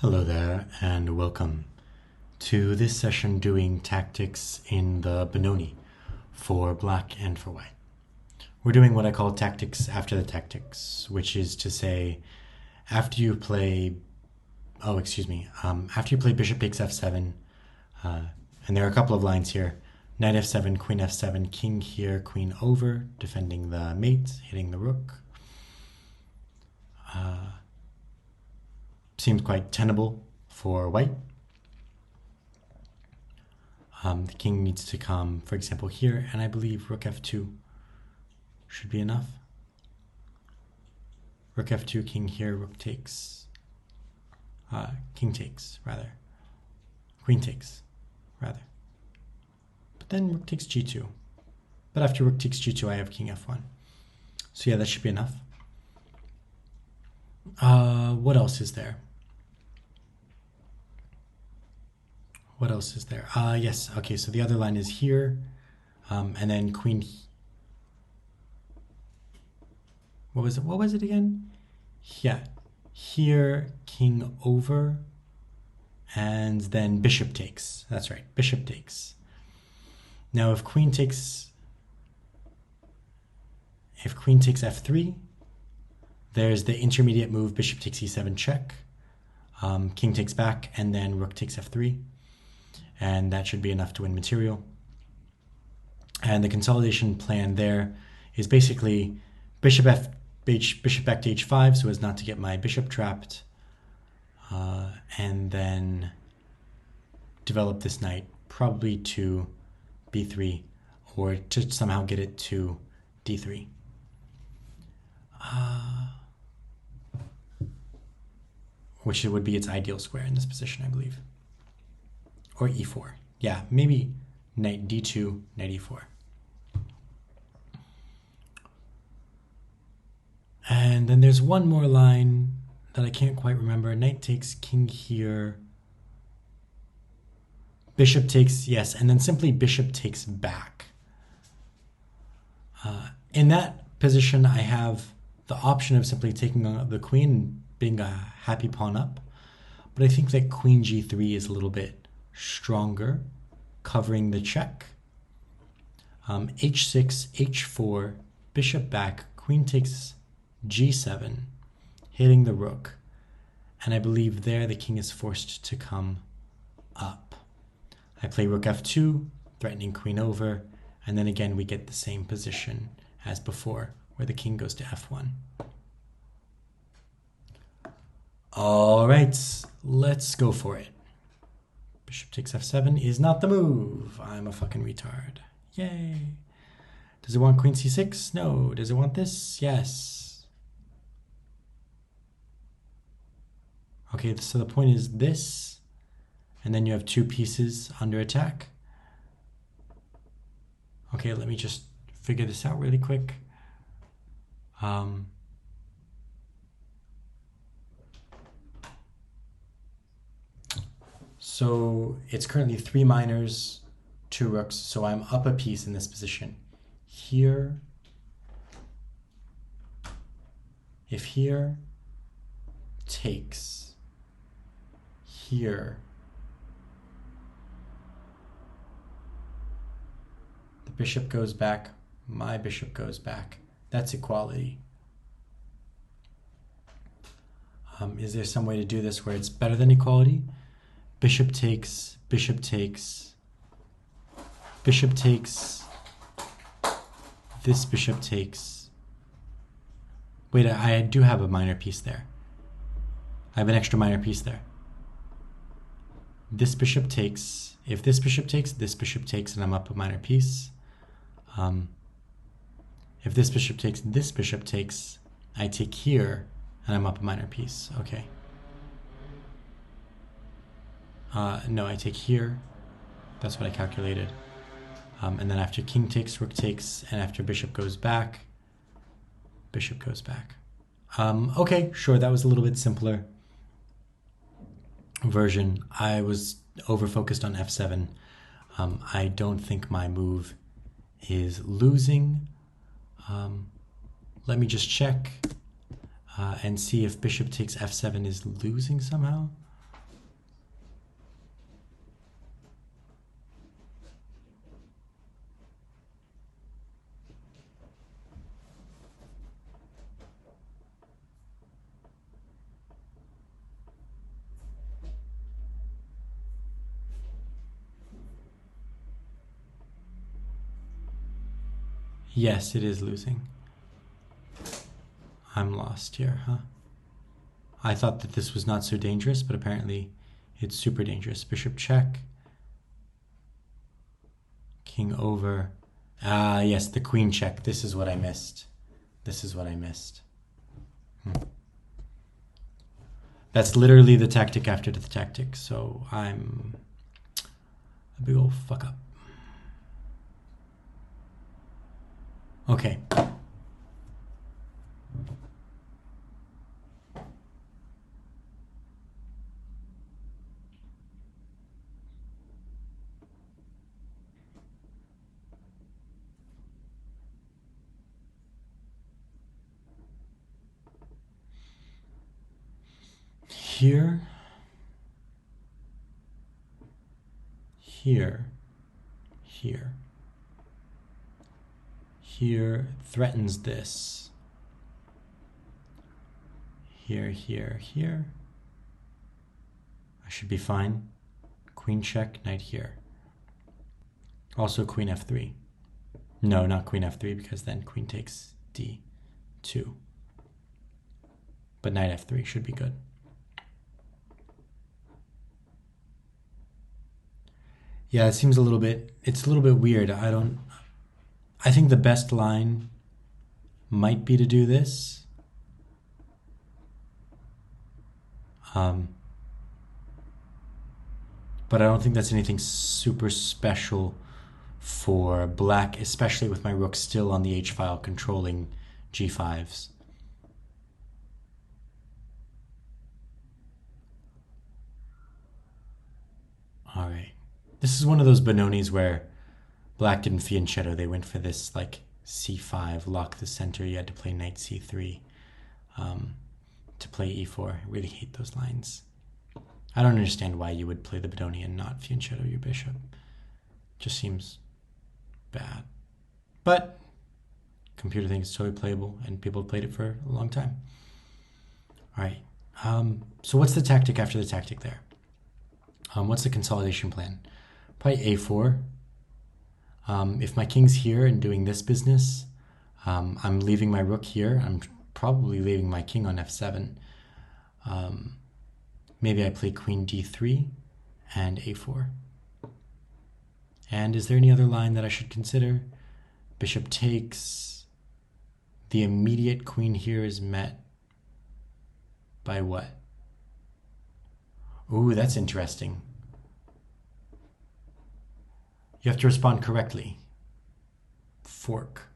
Hello there, and welcome to this session doing tactics in the Benoni for black and for white. We're doing what I call tactics after the tactics, which is to say, after you play bishop takes f7, and there are a couple of lines here, knight f7, queen f7, king here, queen over, defending the mate, hitting the rook. Seems quite tenable for white. The king needs to come, for example, here, and I believe rook f2 should be enough. Rook f2, king here, rook takes, king takes, rather. Queen takes, rather. But then rook takes g2. But after rook takes g2, I have king f1. So yeah, that should be enough. What else is there? Yes, okay, so the other line is here, and then queen. What was it again? Yeah, here, king over, and then bishop takes. That's right, bishop takes. Now, if queen takes f3, there's the intermediate move, bishop takes e7 check, king takes back, and then rook takes f3. And that should be enough to win material. And the consolidation plan there is basically bishop back to h5 so as not to get my bishop trapped, and then develop this knight probably to b3 or to somehow get it to d3. Which would be its ideal square in this position, I believe. Or e4. Yeah, maybe knight d2, knight e4. And then there's one more line that I can't quite remember. Knight takes king here. Bishop takes, yes, and then simply bishop takes back. In that position, I have the option of simply taking the queen and being a happy pawn up. But I think that queen g3 is a little bit stronger, covering the check. H6, h4, bishop back, queen takes g7, hitting the rook. And I believe there the king is forced to come up. I play rook f2, threatening queen over, and then again we get the same position as before, where the king goes to f1. All right, let's go for it. Bishop takes f7 is not the move. I'm a fucking retard. Yay. Does it want queen c6? No. Does it want this? Yes. Okay, so the point is this, and then you have two pieces under attack. Okay, let me just figure this out really quick. So it's currently 3 minors, 2 rooks, so I'm up a piece in this position. Here, if here takes, here, the bishop goes back, my bishop goes back. That's equality. Is there some way to do this where it's better than equality? Bishop takes, bishop takes, bishop takes, this bishop takes. Wait, I do have a minor piece there. I have an extra minor piece there. This bishop takes, if this bishop takes, and I'm up a minor piece. If this bishop takes, I take here, and I'm up a minor piece. Okay. No, I take here. That's what I calculated. And then after king takes, rook takes, and after bishop goes back, bishop goes back. Okay, sure, that was a little bit simpler version. I was over-focused on f7. I don't think my move is losing. Let me just check and see if bishop takes f7 is losing somehow. Yes, it is losing. I'm lost here, huh? I thought that this was not so dangerous, but apparently it's super dangerous. Bishop check. King over. Ah, yes, the queen check. This is what I missed. This is what I missed. That's literally the tactic after the tactic, so I'm a big old fuck up. Okay. Here, here, here, here threatens this. Here, here, here. I should be fine. Queen check, knight here. Also queen f3. No, not queen f3, because then queen takes d2. But knight f3 should be good. Yeah, it seems a little bit, it's a little bit weird. I think the best line might be to do this. But I don't think that's anything super special for black, especially with my rook still on the h-file controlling g5s. All right. This is one of those Benonis where black didn't fianchetto. They went for this like c5, lock the center. You had to play knight c3 to play e4. I really hate those lines. I don't understand why you would play the Benoni and not fianchetto your bishop. Just seems bad. But computer thinks it's totally playable, and people have played it for a long time. All right. So what's the tactic after the tactic there? What's the consolidation plan? Probably a4. If my king's here and doing this business, I'm leaving my rook here. I'm probably leaving my king on f7. Maybe I play queen d3 and a4. And is there any other line that I should consider? Bishop takes. The immediate queen here is met by what? Ooh, that's interesting. You have to respond correctly. Fork.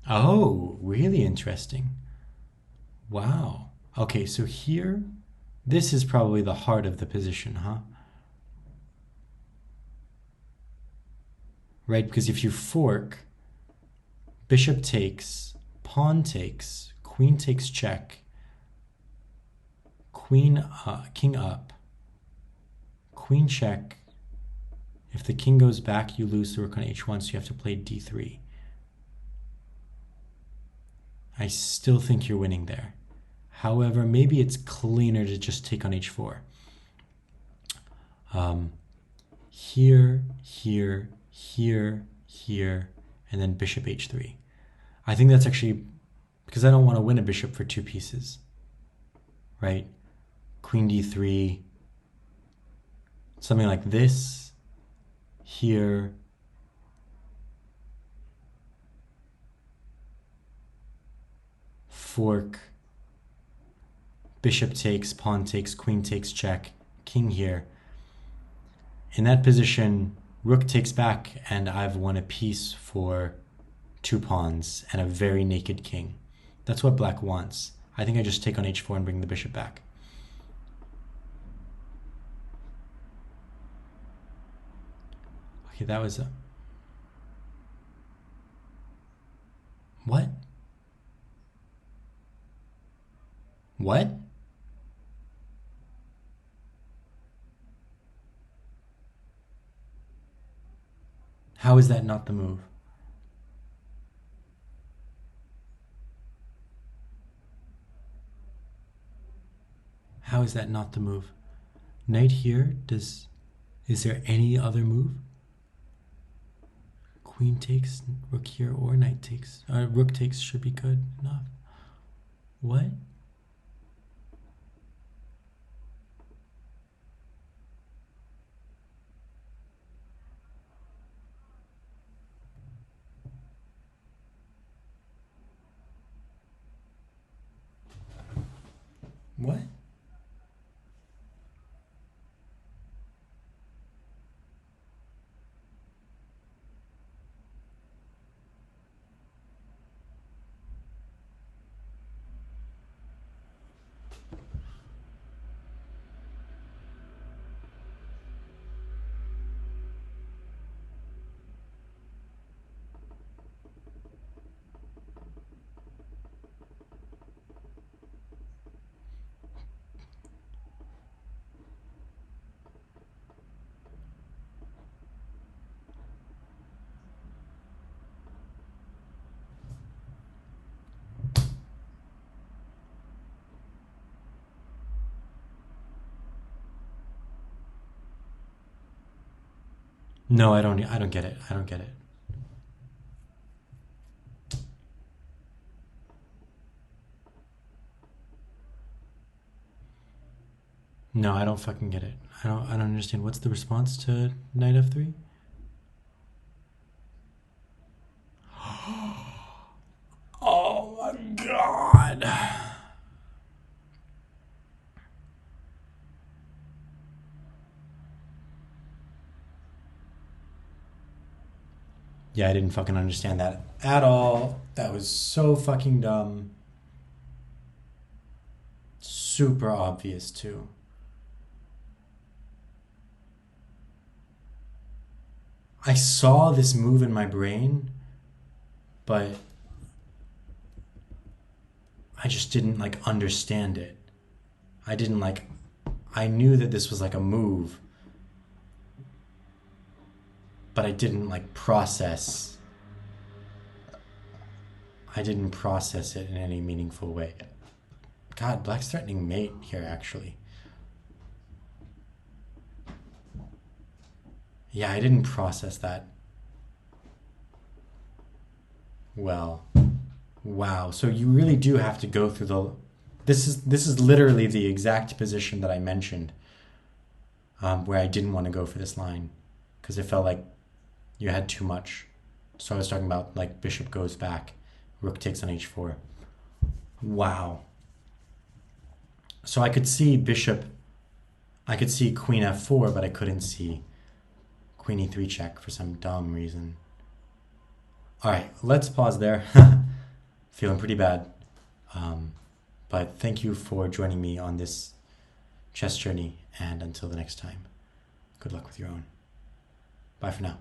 Oh, really interesting. Wow. Okay, so here, this is probably the heart of the position, huh? Right, because if you fork, bishop takes, pawn takes, queen takes check, king up, queen check. If the king goes back, you lose the rook on h1, so you have to play d3. I still think you're winning there. However, maybe it's cleaner to just take on h4. Here, here, here, here, and then bishop h3. I think that's actually because I don't want to win a bishop for two pieces, right? Queen d3, something like this, here, fork, bishop takes, pawn takes, queen takes check, king here. In that position, rook takes back, and I've won a piece for two pawns and a very naked king. That's what black wants. I think I just take on h4 and bring the bishop back. Okay, that was a... What? What? How is that not the move? How is that not the move? Knight here, is there any other move? queen takes, rook here, or knight takes. Rook takes should be good enough. What? What? No, I don't get it. I don't get it. No, I don't fucking get it. I don't understand. What's the response to knight f3? Oh my god. Yeah, I didn't fucking understand that at all. That was so fucking dumb. Super obvious too. I saw this move in my brain, but I just didn't like understand it. I didn't like, I knew that this was like a move, but I didn't like process. I didn't process it in any meaningful way. God, black's threatening mate here actually. Yeah, I didn't process that well. Wow. So you really do have to go through the. This is literally the exact position that I mentioned, where I didn't want to go for this line, because it felt like you had too much. So I was talking about like bishop goes back, rook takes on h4. Wow. So I could see bishop. I could see queen f4, but I couldn't see queen e3 check for some dumb reason. All right, let's pause there. Feeling pretty bad. But thank you for joining me on this chess journey, and until the next time, good luck with your own. Bye for now.